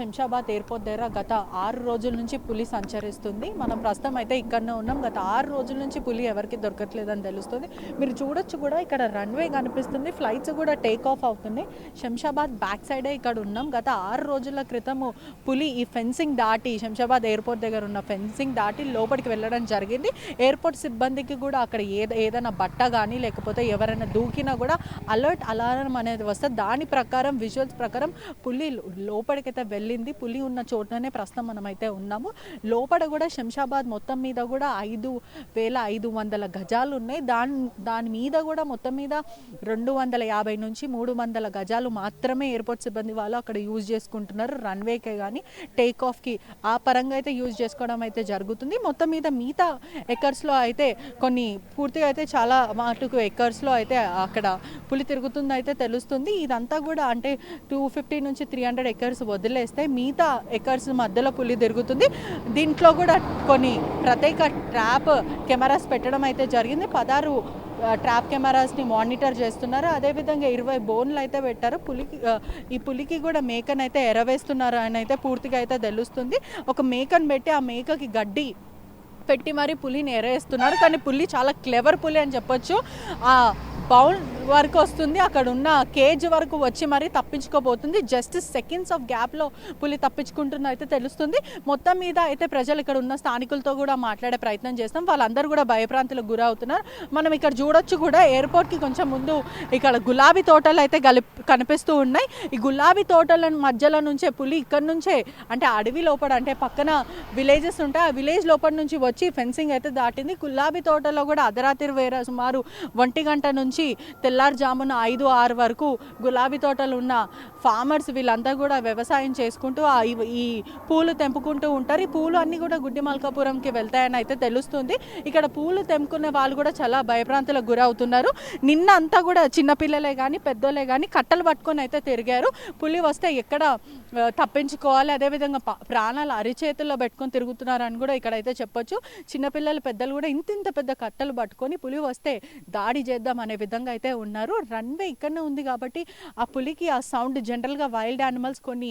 Shamshabad airport దగ్గర గత 6 రోజుల నుంచి పులి సంచరిస్తుంది. మనం ప్రస్తుతం అయితే ఇక్కడనే ఉన్నాం. గత 6 రోజుల నుంచి పులి ఎవరికి దొరకట్లేదని తెలుస్తుంది. మీరు చూడొచ్చు కూడా ఇక్కడ రన్వే కనిపిస్తుంది. ఫ్లైట్స్ కూడా టేక్ ఆఫ్ అవుతున్నాయి. శంషాబాద్ బ్యాక్ సైడే ఇక్కడ ఉన్నాం. గత 6 రోజుల క్రితము పులి ఈ ఫెన్సింగ్ దాటి శంషాబాద్ ఎయిర్పోర్ట్ దగ్గర ఉన్న ఫెన్సింగ్ దాటి లోపలికి వెళ్ళడం జరిగింది. ఎయిర్పోర్ట్ సిబ్బందికి కూడా అక్కడ ఏదైనా బట్ట కానీ లేకపోతే ఎవరైనా దూకినా కూడా అలర్ట్ అలారం అనేది వస్తే దాని ప్రకారం విజువల్స్ ప్రకారం పులి లోపలికైతే వెళ్ళింది. పులి ఉన్న చోటనే ప్రస్తుతం మనమైతే ఉన్నాము. లోపల కూడా శంషాబాద్ మొత్తం మీద కూడా 5,500 గజాలు ఉన్నాయి. దాని మీద కూడా మొత్తం మీద 250 నుంచి 300 గజాలు మాత్రమే ఎయిర్పోర్ట్ సిబ్బంది వాళ్ళు అక్కడ యూజ్ చేసుకుంటున్నారు. రన్వేకే కానీ టేక్ ఆఫ్కి ఆ పరంగా అయితే యూజ్ చేసుకోవడం అయితే జరుగుతుంది. మొత్తం మీద మిగతా ఎకర్స్లో అయితే కొన్ని పూర్తిగా అయితే చాలా మటుకు ఎకర్స్లో అయితే అక్కడ పులి తిరుగుతుంది అయితే తెలుస్తుంది. ఇదంతా కూడా అంటే 250 నుంచి 300 ఎకర్స్ వదిలేస్తే మిగతా ఎకర్స్ మధ్యలో పులి తిరుగుతుంది. దీంట్లో కూడా కొన్ని ప్రత్యేక ట్రాప్ కెమెరాస్ పెట్టడం అయితే జరిగింది. 16 ట్రాప్ కెమెరాస్ని మానిటర్ చేస్తున్నారు. అదేవిధంగా 20 బోన్లు అయితే పెట్టారు. ఈ పులికి కూడా మేకను అయితే ఎరవేస్తున్నారు అని అయితే పూర్తిగా అయితే తెలుస్తుంది. ఒక మేకను పెట్టి ఆ మేకకి గడ్డి పెట్టి మరి పులిని ఎరేస్తున్నారు. కానీ పులి చాలా క్లెవర్ పులి అని చెప్పొచ్చు. ఆ బౌండ్ వరకు వస్తుంది, అక్కడ ఉన్న కేజ్ వరకు వచ్చి మరి తప్పించుకోబోతుంది. జస్ట్ సెకండ్స్ ఆఫ్ గ్యాప్లో పులి తప్పించుకుంటున్న అయితే తెలుస్తుంది. మొత్తం మీద అయితే ప్రజలు ఇక్కడ ఉన్న స్థానికులతో కూడా మాట్లాడే ప్రయత్నం చేస్తాం. వాళ్ళందరూ కూడా భయభ్రాంతులకు గురవుతున్నారు. మనం ఇక్కడ చూడొచ్చు కూడా ఎయిర్పోర్ట్కి కొంచెం ముందు ఇక్కడ గులాబీ తోటలు అయితే కనిపిస్తూ ఉన్నాయి. ఈ గులాబీ తోటల మధ్యలో నుంచే పులి ఇక్కడ నుంచే అంటే అడవి లోపల అంటే పక్కన విలేజెస్ ఉంటాయి. ఆ విలేజ్ లోపల నుంచి వచ్చి ఫెన్సింగ్ అయితే దాటింది. గులాబీ తోటలో కూడా అర్ధరాత్రి వేరే సుమారు 1 గంట నుంచి తెల్లారుజామున 5-6 వరకు గులాబీ తోటలు ఉన్న ఫార్మర్స్ వీళ్ళంతా కూడా వ్యవసాయం చేసుకుంటూ ఈ పూలు తెంపుకుంటూ ఉంటారు. ఈ పూలు అన్నీ కూడా గుడ్డి మల్కాపురంకి వెళ్తాయని అయితే తెలుస్తుంది. ఇక్కడ పూలు తెంపుకునే వాళ్ళు కూడా చాలా భయభ్రాంతులకు గురవుతున్నారు. నిన్న అంతా కూడా చిన్నపిల్లలే కానీ పెద్దోళ్ళే కానీ కట్టలు పట్టుకొని అయితే తిరిగారు. పులి వస్తే ఎక్కడ తప్పించుకోవాలి, అదేవిధంగా ప్రాణాలు అరిచేతుల్లో పెట్టుకొని తిరుగుతున్నారని కూడా ఇక్కడైతే చెప్పొచ్చు. చిన్నపిల్లలు పెద్దలు కూడా ఇంత పెద్ద కట్టలు పట్టుకొని పులి వస్తే దాడి చేద్దాం అనే విధంగా అయితే ఉన్నారు. రన్వే ఇక్కడనే ఉంది కాబట్టి ఆ పులికి ఆ సౌండ్ జనరల్గా వైల్డ్ యానిమల్స్ కొన్ని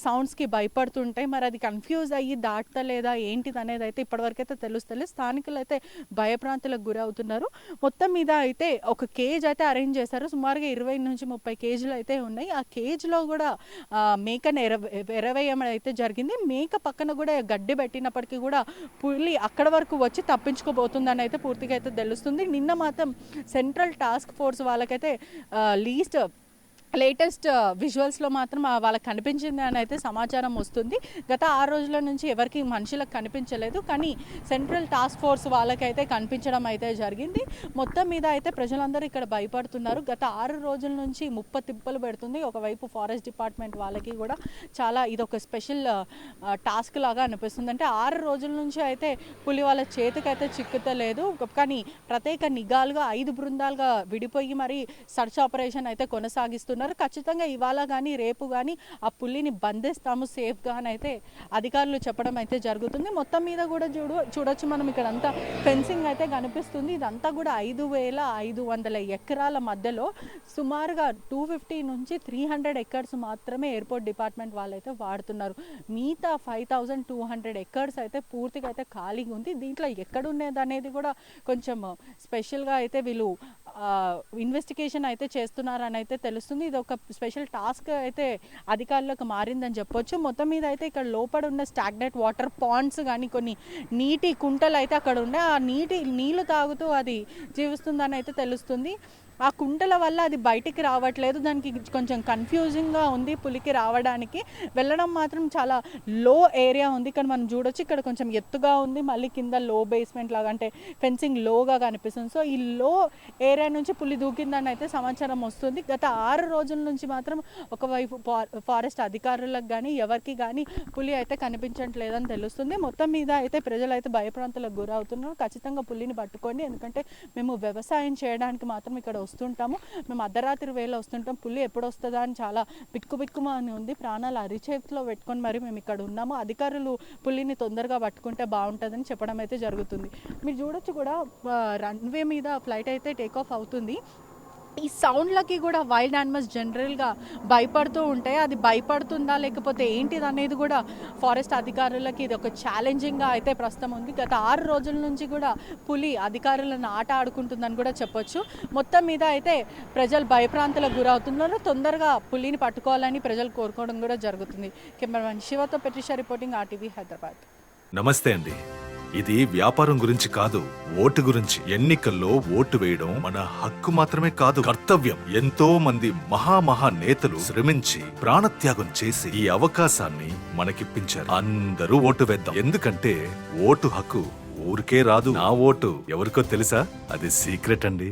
సౌండ్స్కి భయపడుతుంటాయి. మరి అది కన్ఫ్యూజ్ అయ్యి దాటలేదా ఏంటిది అనేది అయితే ఇప్పటివరకు అయితే తెలుస్తలేదు. స్థానికులు అయితే భయప్రాంతులకు గురవుతున్నారు. మొత్తం మీద అయితే ఒక కేజ్ అయితే అరేంజ్ చేశారు. సుమారుగా 20 నుంచి 30 కేజీలు అయితే ఉన్నాయి. ఆ కేజ్లో కూడా మేకను ఎరవేయడం అయితే జరిగింది. మేక పక్కన కూడా గడ్డి పెట్టినప్పటికీ కూడా పులి అక్కడ వరకు వచ్చి తప్పించుకోబోతుందని అయితే పూర్తిగా అయితే తెలుస్తుంది. నిన్న మాత్రం సెంట్రల్ టాస్క్ ఫోర్స్ వాళ్ళకైతే లేటెస్ట్ విజువల్స్లో మాత్రం వాళ్ళకి కనిపించింది అని అయితే సమాచారం వస్తుంది. గత 6 రోజుల నుంచి ఎవరికి మనుషులకు కనిపించలేదు, కానీ సెంట్రల్ టాస్క్ ఫోర్స్ వాళ్ళకైతే కనిపించడం అయితే జరిగింది. మొత్తం మీద అయితే ప్రజలందరూ ఇక్కడ భయపడుతున్నారు. గత 6 రోజుల నుంచి తిప్పలు పెడుతుంది. ఒకవైపు ఫారెస్ట్ డిపార్ట్మెంట్ వాళ్ళకి కూడా చాలా ఇదొక స్పెషల్ టాస్క్ లాగా అనిపిస్తుంది. అంటే 6 రోజుల నుంచి అయితే పులి వాళ్ళ చేతికైతే చిక్కుతలేదు, కానీ ప్రత్యేక నిఘాలుగా 5 బృందాలుగా విడిపోయి మరి సర్చ్ ఆపరేషన్ అయితే కొనసాగిస్తున్నారు. ఖచ్చితంగా ఇవాళ కానీ రేపు కానీ ఆ పులిని బంధిస్తాము సేఫ్గా అని అయితే అధికారులు చెప్పడం అయితే జరుగుతుంది. మొత్తం మీద కూడా చూడొచ్చు మనం ఇక్కడ అంతా ఫెన్సింగ్ అయితే కనిపిస్తుంది. ఇదంతా కూడా 5,500 ఎకరాల మధ్యలో సుమారుగా 250 నుంచి 300 ఎకర్స్ మాత్రమే ఎయిర్పోర్ట్ డిపార్ట్మెంట్ వాళ్ళైతే వాడుతున్నారు. మిగతా 5,200 ఎకర్స్ అయితే పూర్తిగా అయితే ఖాళీగా ఉంది. దీంట్లో ఎక్కడున్నది అనేది కూడా కొంచెం స్పెషల్గా అయితే వీళ్ళు ఇన్వెస్టిగేషన్ అయితే చేస్తున్నారని అయితే తెలుస్తుంది. ఇది ఒక స్పెషల్ టాస్క్ అయితే అధికారులకు మారిందని చెప్పొచ్చు. మొత్తం మీద అయితే ఇక్కడ లోపల ఉన్న స్టాగ్నెట్ వాటర్ పాండ్స్ కానీ కొన్ని నీటి కుంటలు అయితే అక్కడ ఉన్నాయి. ఆ నీళ్లు తాగుతూ అది జీవిస్తుందని అయితే తెలుస్తుంది. ఆ కుంటల వల్ల అది బయటికి రావట్లేదు. దానికి కొంచెం కన్ఫ్యూజింగ్గా ఉంది. పులికి రావడానికి వెళ్ళడం మాత్రం చాలా లో ఏరియా ఉంది. ఇక్కడ మనం చూడొచ్చు, ఇక్కడ కొంచెం ఎత్తుగా ఉంది, మళ్ళీ కింద లో బేస్మెంట్ లాగా అంటే ఫెన్సింగ్ లోగా కనిపిస్తుంది. సో ఈ లో ఏరియా నుంచి పులి దూకిందని అయితే సమాచారం వస్తుంది. గత 6 రోజుల నుంచి మాత్రం ఒకవైపు ఫారెస్ట్ అధికారులకు కానీ ఎవరికి కానీ పులి అయితే కనిపించట్లేదని తెలుస్తుంది. మొత్తం మీద అయితే ప్రజలు అయితే భయప్రాంతాలకు గురవుతున్నారు. ఖచ్చితంగా పులిని పట్టుకోండి, ఎందుకంటే మేము వ్యవసాయం చేయడానికి మాత్రం ఇక్కడ వస్తుంటాము. మేము అర్ధరాత్రి వేళ వస్తుంటాం. పులి ఎప్పుడు వస్తుందా అని చాలా బిక్కుమని ఉంది. ప్రాణాలు అరిచేతిలో పెట్టుకొని మరి మేము ఇక్కడ ఉన్నాము. అధికారులు పులిని తొందరగా పట్టుకుంటే బాగుంటుందని చెప్పడం అయితే జరుగుతుంది. మీరు చూడొచ్చు కూడా రన్వే మీద ఫ్లైట్ అయితే టేక్ ఆఫ్ అవుతుంది. ఈ సౌండ్లకి కూడా వైల్డ్ యానిమల్స్ జనరల్గా భయపడుతూ ఉంటాయి. అది భయపడుతుందా లేకపోతే ఏంటిది అనేది కూడా ఫారెస్ట్ అధికారులకి ఇది ఒక ఛాలెంజింగ్గా అయితే ప్రస్తుతం ఉంది. గత 6 రోజుల నుంచి కూడా పులి అధికారులను ఆట ఆడుకుంటుందని కూడా చెప్పొచ్చు. మొత్తం మీద అయితే ప్రజలు భయప్రాంతాలకు గురవుతున్నారు. తొందరగా పులిని పట్టుకోవాలని ప్రజలు కోరుకోవడం కూడా జరుగుతుంది. Cameraman శివతో పెట్రిషా reporting RTV Hyderabad. నమస్తే అండి. ఇది వ్యాపారం గురించి కాదు, ఓటు గురించి. ఎన్నికల్లో ఓటు వేయడం మన హక్కు మాత్రమే కాదు, కర్తవ్యం. ఎంతో మంది మహా నేతలు శ్రమించి ప్రాణత్యాగం చేసి ఈ అవకాశాన్ని మనకిప్పించారు. అందరూ ఓటు వేద్దాం. ఎందుకంటే ఓటు హక్కు ఊరికే రాదు. నా ఓటు ఎవరికో తెలుసా? అది సీక్రెట్ అండి.